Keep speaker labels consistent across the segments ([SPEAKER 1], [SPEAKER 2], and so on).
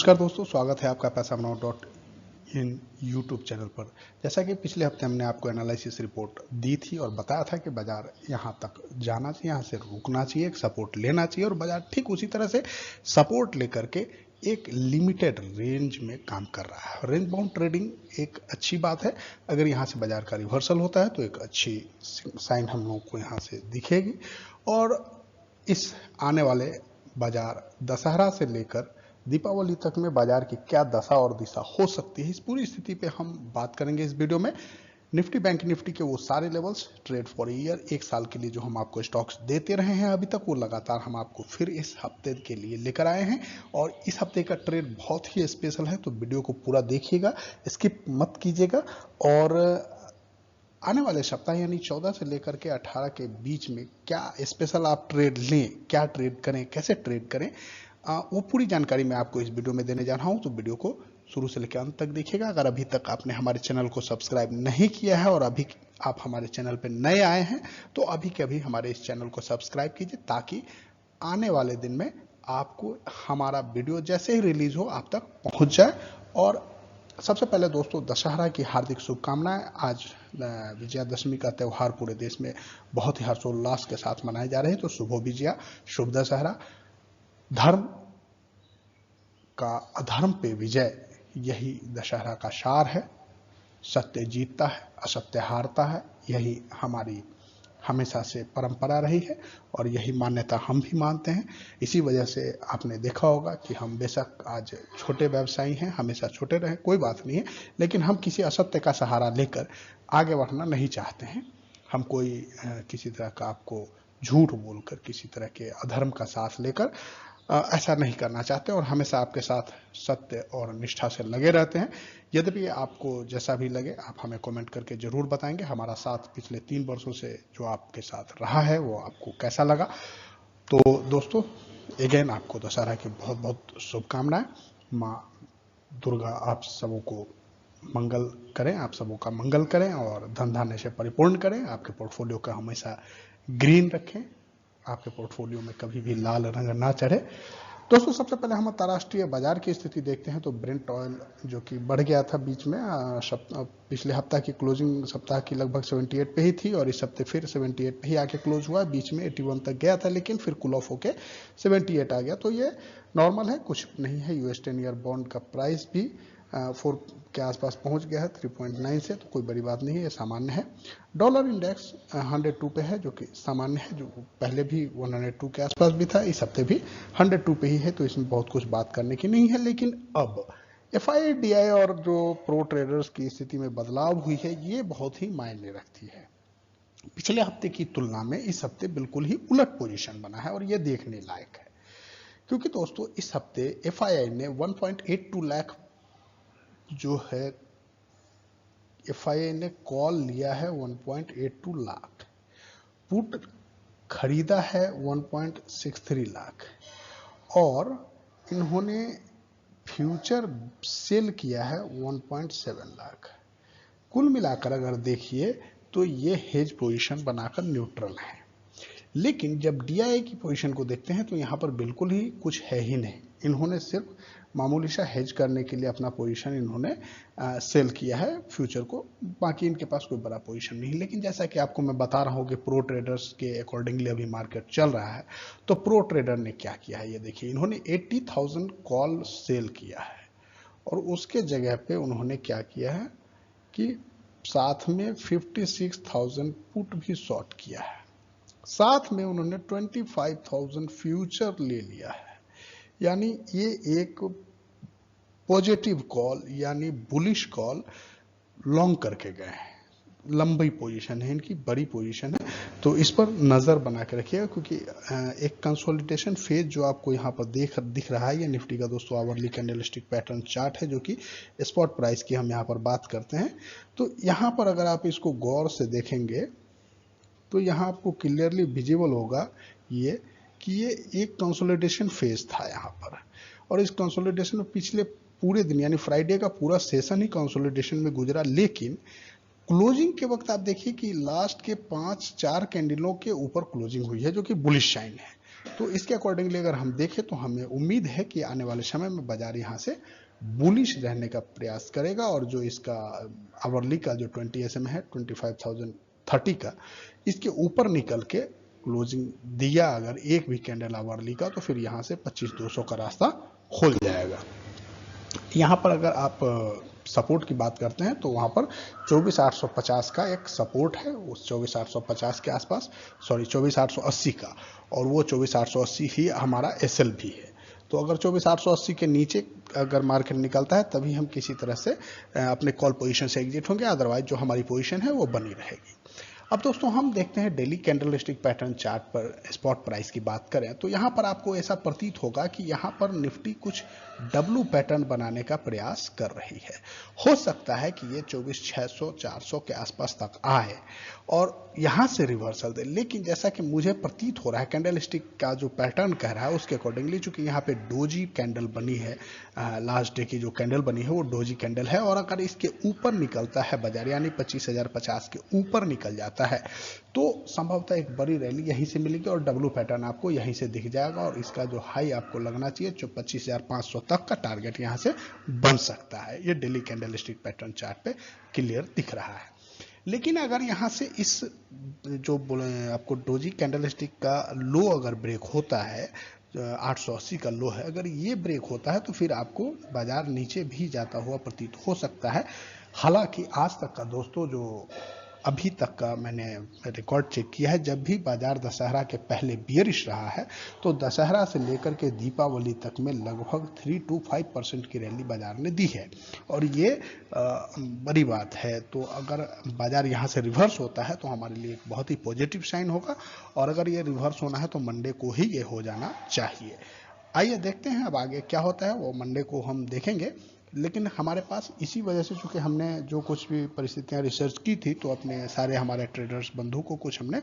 [SPEAKER 1] नमस्कार दोस्तों, स्वागत है आपका पैसा बनाओ डॉट इन यूट्यूब चैनल पर। जैसा कि पिछले हफ्ते हमने आपको एनालिसिस रिपोर्ट दी थी और बताया था कि बाजार यहां तक जाना चाहिए, यहां से रुकना चाहिए, एक सपोर्ट लेना चाहिए और बाजार ठीक उसी तरह से सपोर्ट लेकर के एक लिमिटेड रेंज में काम कर रहा है। रेंज बाउंड ट्रेडिंग एक अच्छी बात है। अगर यहां से बाजार का रिवर्सल होता है तो एक अच्छी साइन हम लोगों को यहां से दिखेगी। और इस आने वाले बाजार दशहरा से लेकर दीपावली तक में बाजार की क्या दशा और दिशा हो सकती है, इस पूरी स्थिति पे हम बात करेंगे इस वीडियो में। निफ्टी बैंक निफ्टी के वो सारे लेवल्स ट्रेड फॉर ईयर, एक साल के लिए जो हम आपको स्टॉक्स देते रहे हैं अभी तक, वो लगातार हम आपको फिर इस हफ्ते के लिए लेकर आए हैं। और इस हफ्ते का ट्रेड बहुत ही स्पेशल है, तो वीडियो को पूरा देखिएगा, स्किप मत कीजिएगा। और आने वाले सप्ताह यानी 14 से लेकर के 18 के बीच में क्या स्पेशल आप ट्रेड लें, क्या ट्रेड करें, कैसे ट्रेड करें, वो पूरी जानकारी मैं आपको इस वीडियो में देने जा रहा हूं। तो वीडियो को शुरू से लेकर अंत तक देखिएगा। अगर अभी तक आपने हमारे चैनल को सब्सक्राइब नहीं किया है और अभी आप हमारे चैनल पर नए आए हैं तो अभी के अभी हमारे इस चैनल को सब्सक्राइब कीजिए, ताकि आने वाले दिन में आपको हमारा वीडियो जैसे ही रिलीज हो आप तक पहुंच जाए। और सबसे पहले दोस्तों, दशहरा की हार्दिक शुभकामनाएं। आज विजयादशमी का त्यौहार पूरे देश में बहुत ही हर्षोल्लास के साथ मनाए जा रहे हैं, तो शुभ विजया, शुभ दशहरा। धर्म का अधर्म पे विजय, यही दशहरा का सार है। सत्य जीतता है, असत्य हारता है, यही हमारी हमेशा से परंपरा रही है और यही मान्यता हम भी मानते हैं। इसी वजह से आपने देखा होगा कि हम बेशक आज छोटे व्यवसायी हैं, हमेशा छोटे रहे, कोई बात नहीं है, लेकिन हम किसी असत्य का सहारा लेकर आगे बढ़ना नहीं चाहते हैं। हम कोई किसी तरह का आपको झूठ बोलकर, किसी तरह के अधर्म का साथ लेकर ऐसा नहीं करना चाहते और हमेशा आपके साथ सत्य और निष्ठा से लगे रहते हैं। यद्यपि आपको जैसा भी लगे आप हमें कमेंट करके जरूर बताएंगे, हमारा साथ पिछले 3 वर्षों से जो आपके साथ रहा है वो आपको कैसा लगा। तो दोस्तों, अगेन आपको दशहरा की बहुत बहुत शुभकामनाएं। माँ दुर्गा आप सबों को मंगल करें, आप सबों का मंगल करें और धन धान्य से परिपूर्ण करें। आपके पोर्टफोलियो का हमेशा ग्रीन रखें, आपके पोर्टफोलियो में कभी भी लाल रंग ना चढ़े। दोस्तों, सबसे पहले हम अंतर्राष्ट्रीय बाजार की स्थिति देखते हैं। तो ब्रेंट ऑयल जो कि बढ़ गया था बीच में, पिछले हफ्ता की क्लोजिंग सप्ताह की लगभग 78 पे ही थी और इस हफ्ते फिर 78 पे ही आके क्लोज हुआ। बीच में 81 तक गया था, लेकिन फिर कूल ऑफ होके 78 आ गया। तो ये नॉर्मल है, कुछ नहीं है। यूएस 10 ईयर बॉन्ड का प्राइस भी 4 के आसपास पहुंच गया है, 3.9 से, तो कोई बड़ी बात नहीं है, ये सामान्य है। डॉलर इंडेक्स 102 पे है, जो कि सामान्य है, जो पहले भी 102 के आसपास भी था, इस हफ्ते भी 102 पे ही है, तो इसमें बहुत कुछ बात करने की नहीं है। लेकिन अब FIDI और जो प्रो ट्रेडर्स की स्थिति में बदलाव हुई है, ये बहुत ही मायने रखती है। पिछले हफ्ते की तुलना में इस हफ्ते बिल्कुल ही उलट पोजीशन बना है और ये देखने लायक है, क्योंकि दोस्तों इस हफ्ते FII ने 1.82 लाख जो है, FII ने कॉल लिया है 1.82 लाख, पुट खरीदा है 1.63 लाख और इन्होंने फ्यूचर सेल किया है 1.7 लाख। कुल मिलाकर अगर देखिए तो ये हेज पोजीशन बनाकर न्यूट्रल है। लेकिन जब DII की पोजीशन को देखते हैं तो यहाँ पर बिल्कुल ही कुछ है ही नहीं। इन्होंने सिर्फ मामूली सा हेज करने के लिए अपना पोजीशन इन्होंने सेल किया है फ्यूचर को, बाकी इनके पास कोई बड़ा पोजीशन नहीं। लेकिन जैसा कि आपको मैं बता रहा हूँ कि प्रो ट्रेडर्स के अकॉर्डिंगली अभी मार्केट चल रहा है, तो प्रो ट्रेडर ने क्या किया है ये देखिए। इन्होंने 80,000 कॉल सेल किया है और उसके जगह पे उन्होंने क्या किया है कि साथ में 56,000 पुट भी शॉर्ट किया है, साथ में उन्होंने 25,000 फ्यूचर ले लिया है। यानी ये एक पॉजिटिव कॉल यानी बुलिश कॉल लॉन्ग करके गए हैं। लंबी पोजीशन है इनकी, बड़ी पोजीशन है, तो इस पर नज़र बना के रखिएगा, क्योंकि एक कंसोलिडेशन फेज जो आपको यहाँ पर दिख रहा है, ये निफ्टी का दोस्तों आवरली कैंडलस्टिक पैटर्न चार्ट है, जो कि स्पॉट प्राइस की हम यहाँ पर बात करते हैं। तो यहाँ पर अगर आप इसको गौर से देखेंगे तो यहाँ आपको क्लियरली विजिबल होगा ये कि ये एक कंसोलिडेशन फेज था यहाँ पर, और इस कंसोलिडेशन में पिछले पूरे दिन यानी फ्राइडे का पूरा सेशन ही कंसोलिडेशन में गुजरा। लेकिन क्लोजिंग के वक्त आप देखिए कि लास्ट के 5-4 कैंडलों के ऊपर क्लोजिंग हुई है, जो कि बुलिश साइन है। तो इसके अकॉर्डिंगली अगर हम देखें तो हमें उम्मीद है कि आने वाले समय में बाजार यहाँ से बुलिश रहने का प्रयास करेगा और जो इसका आवरली का जो 20 SMA है 25,030 का, इसके ऊपर निकल के क्लोजिंग दिया अगर एक भी कैंडल आवरली का, तो फिर यहाँ से 25,200 का रास्ता खुल जाएगा। यहाँ पर अगर आप सपोर्ट की बात करते हैं तो वहाँ पर 24,850 का एक सपोर्ट है, उस 24,850 के आसपास, सॉरी 24,880 का, और वो 24,880 ही हमारा SL भी है। तो अगर 24,880 के नीचे अगर मार्केट निकलता है तभी हम किसी तरह से अपने कॉल पोजीशन से एग्जिट होंगे, अदरवाइज जो हमारी पोजीशन है वो बनी रहेगी। अब दोस्तों हम देखते हैं डेली कैंडलस्टिक पैटर्न चार्ट पर स्पॉट प्राइस की बात करें तो यहाँ पर आपको ऐसा प्रतीत होगा कि यहाँ पर निफ्टी कुछ डब्लू पैटर्न बनाने का प्रयास कर रही है। हो सकता है कि ये 24,600 400 के आसपास तक आए और यहाँ से रिवर्सल दे, लेकिन जैसा कि मुझे प्रतीत हो रहा है कैंडलस्टिक का जो पैटर्न कह रहा है उसके अकॉर्डिंगली, चूंकि यहाँ पे डोजी कैंडल बनी है, लास्ट डे की जो कैंडल बनी है वो डोजी कैंडल है, और अगर इसके ऊपर निकलता है बाजार यानी 25,050 के ऊपर निकल जाता है तो संभवतः एक बड़ी रैली यहीं से मिलेगी और डब्लू पैटर्न आपको यहीं से दिख जाएगा, और इसका जो हाई आपको लगना चाहिए जो 25,500 तक का टारगेट यहाँ से बन सकता है। ये डेली कैंडलस्टिक पैटर्न चार्ट पे क्लियर दिख रहा है। लेकिन अगर यहाँ से इस जो बोले आपको डोजी कैंडलस्टिक का लो अगर ब्रेक होता है, 880 का लो है, अगर ये ब्रेक होता है तो फिर आपको बाजार नीचे भी जाता हुआ प्रतीत हो सकता है। हालांकि आज तक का दोस्तों जो अभी तक का मैंने रिकॉर्ड चेक किया है, जब भी बाजार दशहरा के पहले बियरिश रहा है तो दशहरा से लेकर के दीपावली तक में लगभग 3 to 5% की रैली बाजार ने दी है, और ये बड़ी बात है। तो अगर बाजार यहाँ से रिवर्स होता है तो हमारे लिए एक बहुत ही पॉजिटिव साइन होगा, और अगर ये रिवर्स होना है तो मंडे को ही ये हो जाना चाहिए। आइए देखते हैं अब आगे क्या होता है, वो मंडे को हम देखेंगे। लेकिन हमारे पास इसी वजह से, चूंकि हमने जो कुछ भी परिस्थितियां रिसर्च की थी तो अपने सारे हमारे ट्रेडर्स बंधु को कुछ हमने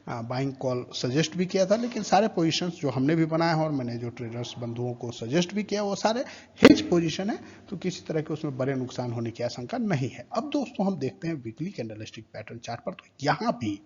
[SPEAKER 1] बाइंग कॉल सजेस्ट भी किया था, लेकिन सारे पोजीशंस जो हमने भी बनाए हैं और मैंने जो ट्रेडर्स बंधुओं को सजेस्ट भी किया वो सारे हेज पोजीशन है, तो किसी तरह के उसमें बड़े नुकसान होने की आशंका नहीं है। अब दोस्तों हम देखते हैं वीकली कैंडलस्टिक पैटर्न चार्ट पर, तो यहाँ भी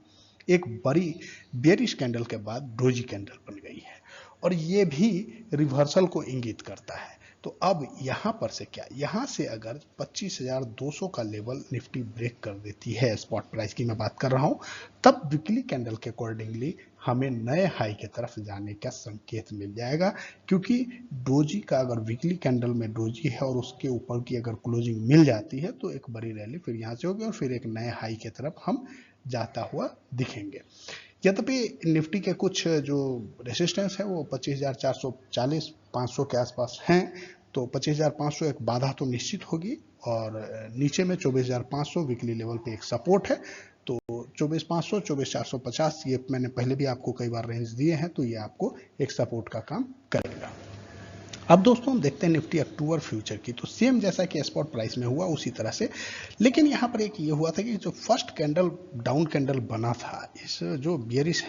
[SPEAKER 1] एक बड़ी बेरिश कैंडल के बाद डोजी कैंडल बन गई है और ये भी रिवर्सल को इंगित करता है। तो अब यहाँ पर से क्या, यहाँ से अगर 25,200 का लेवल निफ्टी ब्रेक कर देती है, स्पॉट प्राइस की मैं बात कर रहा हूँ, तब वीकली कैंडल के अकॉर्डिंगली हमें नए हाई की तरफ जाने का संकेत मिल जाएगा, क्योंकि डोजी का अगर वीकली कैंडल में डोजी है और उसके ऊपर की अगर क्लोजिंग मिल जाती है तो एक बड़ी रैली फिर यहाँ से होगी और फिर एक नए हाई की तरफ हम जाता हुआ दिखेंगे। यद्यपि निफ्टी के कुछ जो रेसिस्टेंस है वो 25,440 500 के आसपास हैं, तो 25,500 एक बाधा तो निश्चित होगी, और नीचे में 24,500 वीकली लेवल पे एक सपोर्ट है। तो 24,500 24,450 ये मैंने पहले भी आपको कई बार रेंज दिए हैं, तो ये आपको एक सपोर्ट का काम करेगा। अब दोस्तों हम देखते हैं निफ्टी अक्टूबर फ्यूचर की, तो सेम जैसा कि स्पॉट प्राइस में हुआ उसी तरह से, लेकिन यहाँ पर एक ये हुआ था कि जो फर्स्ट कैंडल डाउन कैंडल बना था, इस जो बियरिश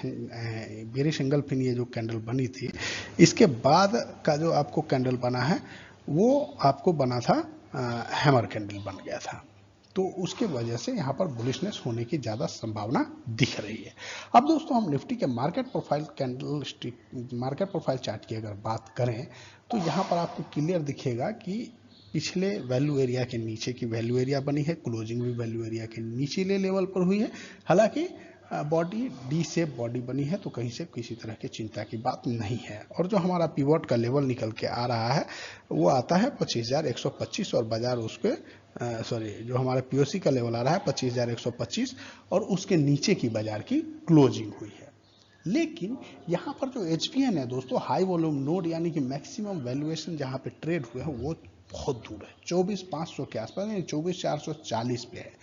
[SPEAKER 1] एंगल पिन ये जो कैंडल बनी थी, इसके बाद का जो आपको कैंडल बना है वो आपको बना था हैमर कैंडल बन गया था, तो उसके वजह से यहाँ पर बुलिशनेस होने की ज़्यादा संभावना दिख रही है। अब दोस्तों हम निफ्टी के मार्केट प्रोफाइल चार्ट की अगर बात करें तो यहाँ पर आपको क्लियर दिखेगा कि पिछले वैल्यू एरिया के नीचे की वैल्यू एरिया बनी है, क्लोजिंग भी वैल्यू एरिया के निचले लेवल पर हुई है। हालांकि बॉडी डी शेप बॉडी बनी है, तो कहीं से किसी तरह की चिंता की बात नहीं है, और जो हमारा पिवट का लेवल निकल के आ रहा है वो आता है 25,125, और बाजार उसके जो हमारा पीओसी का लेवल आ रहा है 25,125, और उसके नीचे की बाजार की क्लोजिंग हुई है। लेकिन यहाँ पर जो HPN है दोस्तों, हाई वॉल्यूम नोड यानी कि मैक्सिमम वैल्यूएशन जहाँ पे ट्रेड हुए हैं वो बहुत दूर है, 24,500 के आसपास, यानी 24,440 पे है।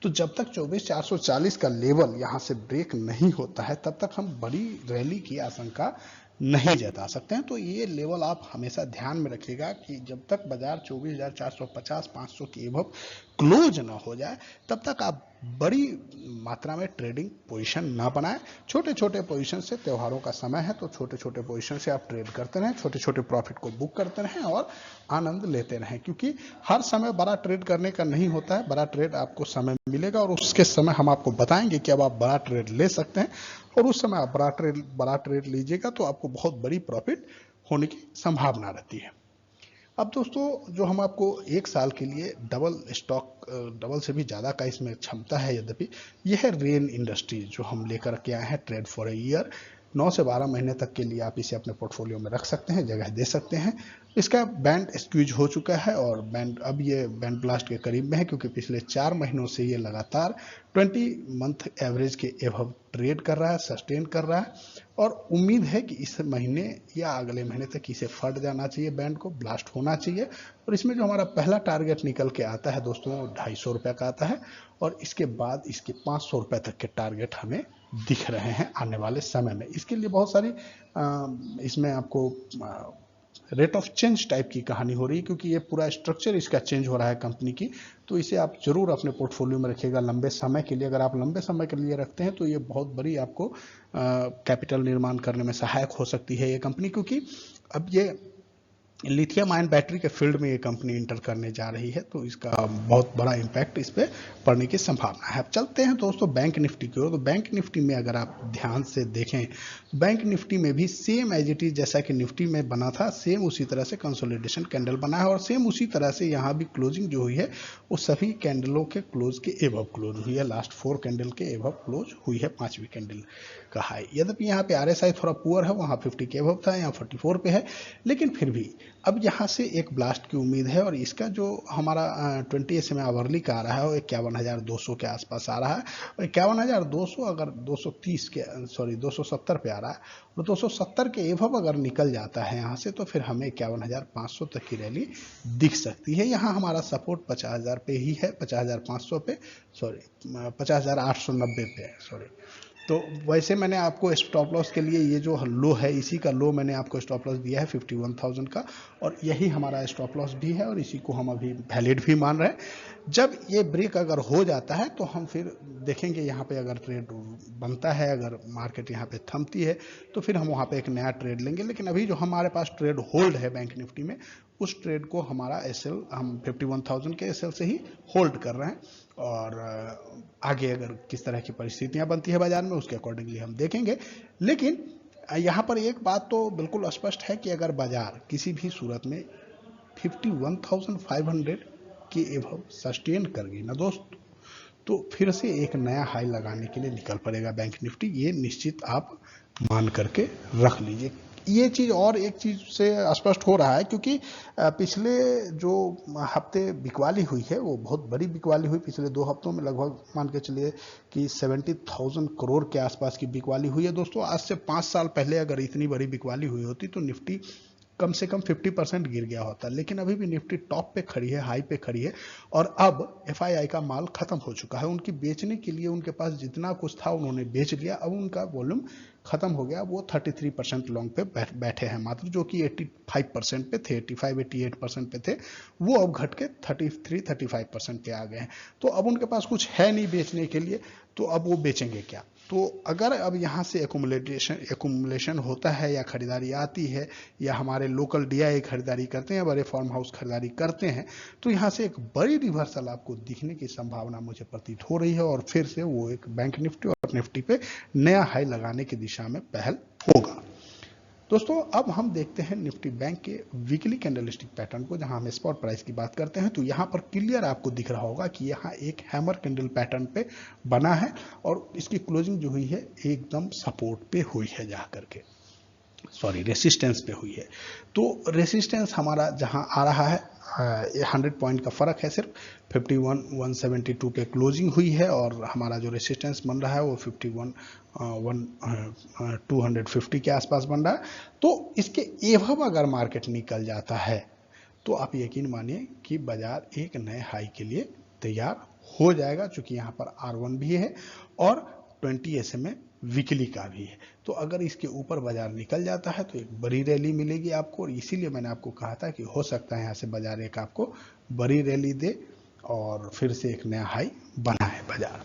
[SPEAKER 1] तो जब तक 24,440 का लेवल यहाँ से ब्रेक नहीं होता है तब तक हम बड़ी रैली की आशंका नहीं जता सकते हैं। तो ये लेवल आप हमेशा ध्यान में रखिएगा कि जब तक बाजार 24,450 500 के एबव क्लोज ना हो जाए तब तक आप बड़ी मात्रा में ट्रेडिंग पोजीशन ना बनाएं। छोटे छोटे पोजीशन से, त्योहारों का समय है तो छोटे छोटे पोजीशन से आप ट्रेड करते रहें, छोटे छोटे प्रॉफिट को बुक करते रहें और आनंद लेते रहें, क्योंकि हर समय बड़ा ट्रेड करने का नहीं होता है। बड़ा ट्रेड आपको समय मिलेगा और उसके समय हम आपको बताएंगे कि अब आप बड़ा ट्रेड ले सकते हैं, और उस समय आप बड़ा ट्रेड लीजिएगा तो आपको बहुत बड़ी प्रॉफिट होने की संभावना रहती है। अब दोस्तों, जो हम आपको एक साल के लिए डबल से भी ज़्यादा का इसमें क्षमता है, यद्यपि यह है रेन इंडस्ट्रीज जो हम लेकर के आए हैं, ट्रेड फॉर ए ईयर। 9 से 12 महीने तक के लिए आप इसे अपने पोर्टफोलियो में रख सकते हैं, जगह दे सकते हैं। इसका बैंड स्क्वीज हो चुका है और अब ये बैंड ब्लास्ट के करीब में है, क्योंकि पिछले 4 महीनों से ये लगातार 20 मंथ एवरेज के एवब ट्रेड कर रहा है, सस्टेन कर रहा है, और उम्मीद है कि इस महीने या अगले महीने तक इसे फट जाना चाहिए, बैंड को ब्लास्ट होना चाहिए। और इसमें जो हमारा पहला टारगेट निकल के आता है दोस्तों, 250 रुपये का आता है, और इसके बाद इसके 500 रुपये तक के टारगेट हमें दिख रहे हैं आने वाले समय में। इसके लिए बहुत सारी इसमें आपको रेट ऑफ चेंज टाइप की कहानी हो रही है, क्योंकि ये पूरा स्ट्रक्चर इसका चेंज हो रहा है कंपनी की। तो इसे आप जरूर अपने पोर्टफोलियो में रखिएगा लंबे समय के लिए। अगर आप लंबे समय के लिए रखते हैं तो ये बहुत बड़ी आपको कैपिटल निर्माण करने में सहायक हो सकती है ये कंपनी, क्योंकि अब ये लिथियम आयन बैटरी के फील्ड में ये कंपनी इंटर करने जा रही है, तो इसका बहुत बड़ा इम्पैक्ट इस पर पड़ने की संभावना है। अब चलते हैं दोस्तों बैंक निफ्टी की ओर। तो बैंक निफ्टी में अगर आप ध्यान से देखें, बैंक निफ्टी में भी सेम एज इट इज जैसा कि निफ्टी में बना था, सेम उसी तरह से कंसोलिडेशन कैंडल बना है, और सेम उसी तरह से यहाँ भी क्लोजिंग जो हुई है वो सभी कैंडलों के क्लोज के एबव क्लोज हुई है। लास्ट 4 कैंडल के एबव क्लोज हुई है, 5वीं कैंडल का हाई। यद्यपि यहाँ पे RSI थोड़ा पुअर है, वहाँ 50 के एबव था, यहाँ 44 पे है, लेकिन फिर भी अब यहाँ से एक ब्लास्ट की उम्मीद है, और इसका जो हमारा 20 SMA आवरली का आ रहा है वो 51,200 के आसपास आ रहा है, और 51,200 अगर 270 पे आ रहा है, और 270 के एवब अगर निकल जाता है यहाँ से, तो फिर हमें 51,500 तक की रैली दिख सकती है। यहाँ हमारा सपोर्ट 50,000 पे ही है, 50,500 पे, 50,890 पे है, तो वैसे मैंने आपको स्टॉप लॉस के लिए ये जो लो है, इसी का लो मैंने आपको स्टॉप लॉस दिया है 51,000 का, और यही हमारा स्टॉप लॉस भी है, और इसी को हम अभी वैलिड भी मान रहे हैं। जब ये ब्रेक अगर हो जाता है तो हम फिर देखेंगे यहाँ पे, अगर ट्रेड बनता है, अगर मार्केट यहाँ पे थमती है, तो फिर हम वहाँ पे एक नया ट्रेड लेंगे। लेकिन अभी जो हमारे पास ट्रेड होल्ड है बैंक निफ्टी में, उस ट्रेड को हमारा एसएल हम 51,000 के एसएल से ही होल्ड कर रहे हैं, और आगे अगर किस तरह की परिस्थितियां बनती है बाजार में, उसके अकॉर्डिंगली हम देखेंगे। लेकिन यहाँ पर एक बात तो बिल्कुल स्पष्ट है कि अगर बाजार किसी भी सूरत में 51,500 के एवं सस्टेन कर गई ना दोस्त, तो फिर से एक नया हाई लगाने के लिए निकल पड़ेगा बैंक निफ्टी। ये निश्चित आप मान करके रख लीजिए। ये चीज़ और एक चीज़ से स्पष्ट हो रहा है, क्योंकि पिछले जो हफ्ते बिकवाली हुई है वो बहुत बड़ी बिकवाली हुई। पिछले 2 हफ्तों में लगभग मान के चलिए कि 70,000 करोड़ के आसपास की बिकवाली हुई है दोस्तों। आज से 5 साल पहले अगर इतनी बड़ी बिकवाली हुई होती तो निफ्टी कम से कम 50% गिर गया होता, लेकिन अभी भी निफ्टी टॉप पे खड़ी है, हाई पे खड़ी है, और अब FII का माल खत्म हो चुका है। उनकी बेचने के लिए उनके पास जितना कुछ था उन्होंने बेच लिया, अब उनका वॉल्यूम खत्म हो गया। वो 33% लॉन्ग पे बैठे हैं मात्र, जो कि 85% पे थे, 85-88% पे थे, वो अब घट के 33-35% पे आ गए हैं। तो अब उनके पास कुछ है नहीं बेचने के लिए, तो अब वो बेचेंगे क्या? तो अगर अब यहाँ से एकुमुलेशन होता है, या खरीदारी आती है, या हमारे लोकल DI खरीदारी करते हैं, बड़े फार्म हाउस खरीदारी करते हैं, तो यहाँ से एक बड़ी रिवर्सल आपको दिखने की संभावना मुझे प्रतीत हो रही है, और फिर से वो एक बैंक निफ्टी और निफ्टी पे नया हाई लगाने की दिशा में पहल होगा। दोस्तों, अब हम देखते हैं निफ्टी बैंक के वीकली कैंडलस्टिक पैटर्न को, जहां हम स्पॉट प्राइस की बात करते हैं। तो यहां पर क्लियर आपको दिख रहा होगा कि यहां एक हैमर कैंडल पैटर्न पे बना है, और इसकी क्लोजिंग जो हुई है एकदम सपोर्ट पे हुई है, जा करके रेसिस्टेंस पे हुई है। तो रेसिस्टेंस हमारा जहां आ रहा है, 100 पॉइंट का फर्क है सिर्फ, 51,172 पे क्लोजिंग हुई है, और हमारा जो रेसिस्टेंस बन रहा है वो 51,250 के आसपास बन रहा है। तो इसके एवब अगर मार्केट निकल जाता है तो आप यकीन मानिए कि बाजार एक नए हाई के लिए तैयार हो जाएगा, चूंकि यहाँ पर R1 भी है और 20 SMA वीकली का भी है। तो अगर इसके ऊपर बाजार निकल जाता है तो एक बड़ी रैली मिलेगी आपको, और इसीलिए मैंने आपको कहा था कि हो सकता है यहाँ से बाजार एक आपको बड़ी रैली दे और फिर से एक नया हाई बना है बाजार।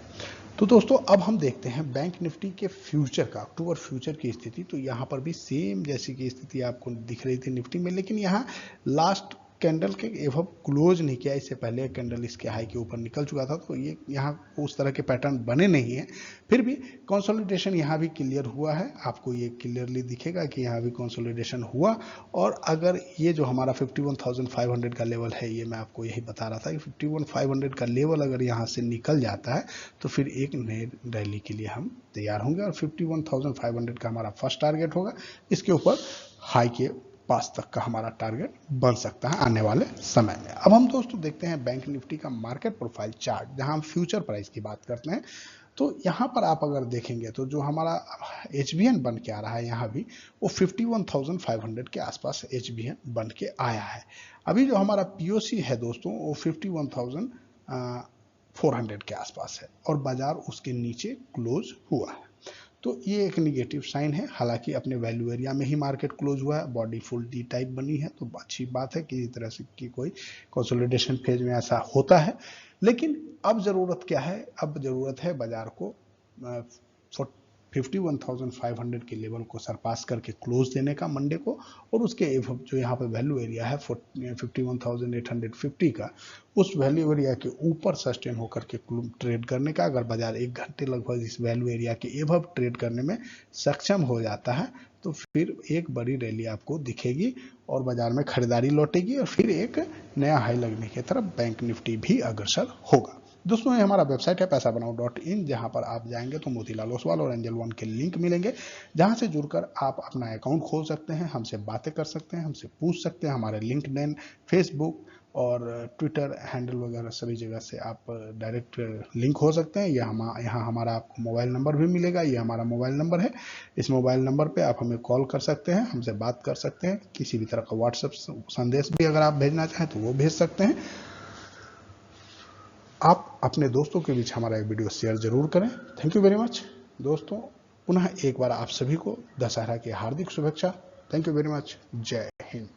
[SPEAKER 1] तो दोस्तों अब हम देखते हैं बैंक निफ्टी के फ्यूचर का, अक्टूबर फ्यूचर की स्थिति। तो यहाँ पर भी सेम जैसी की स्थिति आपको दिख रही थी निफ्टी में, लेकिन यहाँ लास्ट कैंडल के एवं क्लोज नहीं किया। इससे पहले कैंडल इसके हाई के ऊपर निकल चुका था, तो ये यहाँ उस तरह के पैटर्न बने नहीं है। फिर भी कंसोलिडेशन यहाँ भी क्लियर हुआ है, आपको ये क्लियरली दिखेगा कि यहाँ भी कंसोलिडेशन हुआ। और अगर ये जो हमारा 51,500 का लेवल है, ये मैं आपको यही बता रहा था कि 51,500 का लेवल अगर यहाँ से निकल जाता है तो फिर एक नए रैली के लिए हम तैयार होंगे। और 51,500 का हमारा फर्स्ट टारगेट होगा, इसके ऊपर हाई के पास तक का हमारा टारगेट बन सकता है आने वाले समय में। अब हम दोस्तों देखते हैं बैंक निफ्टी का मार्केट प्रोफाइल चार्ट, जहां हम फ्यूचर प्राइस की बात करते हैं। तो यहाँ पर आप अगर देखेंगे तो जो हमारा HBN बन के आ रहा है, यहाँ भी वो 51,500 के आसपास HBN बन के आया है। अभी जो हमारा POC है दोस्तों, वो 51,400 के आसपास है और बाजार उसके नीचे क्लोज हुआ है। तो ये एक निगेटिव साइन है। हालांकि अपने वैल्यू एरिया में ही मार्केट क्लोज हुआ है, बॉडी फुल डी टाइप बनी है, तो अच्छी बात है कि इस तरह से की कोई कंसोलिडेशन फेज में ऐसा होता है। लेकिन अब जरूरत क्या है? अब जरूरत है बाजार को 51,500 के लेवल को सरपास करके क्लोज देने का मंडे को, और उसके जो यहाँ पे वैल्यू एरिया है 51,850 का, उस वैल्यू एरिया के ऊपर सस्टेन होकर के ट्रेड करने का। अगर बाजार 1 घंटे लगभग इस वैल्यू एरिया के एवब ट्रेड करने में सक्षम हो जाता है तो फिर एक बड़ी रैली आपको दिखेगी और बाजार में खरीदारी लौटेगी और फिर एक नया हाई लगने की तरफ बैंक निफ्टी भी अग्रसर होगा। दोस्तों ये हमारा वेबसाइट है पैसाबनाओ.in, जहां पर आप जाएंगे तो मोतीलाल ओसवाल और एंजल वन के लिंक मिलेंगे, जहां से जुड़कर आप अपना अकाउंट खोल सकते हैं, हमसे बातें कर सकते हैं, हमसे पूछ सकते हैं। हमारे लिंक्डइन, फेसबुक और ट्विटर हैंडल वगैरह सभी जगह से आप डायरेक्ट लिंक हो सकते हैं। यहाँ हमारा आपको मोबाइल नंबर भी मिलेगा, ये हमारा मोबाइल नंबर है। इस मोबाइल नंबर पे आप हमें कॉल कर सकते हैं, हमसे बात कर सकते हैं। किसी भी तरह का व्हाट्सएप संदेश भी अगर आप भेजना चाहें तो वो भेज सकते हैं। आप अपने दोस्तों के बीच हमारा एक वीडियो शेयर जरूर करें। थैंक यू वेरी मच दोस्तों। पुनः एक बार आप सभी को दशहरा की हार्दिक शुभेच्छा। Thank you very much. जय हिंद।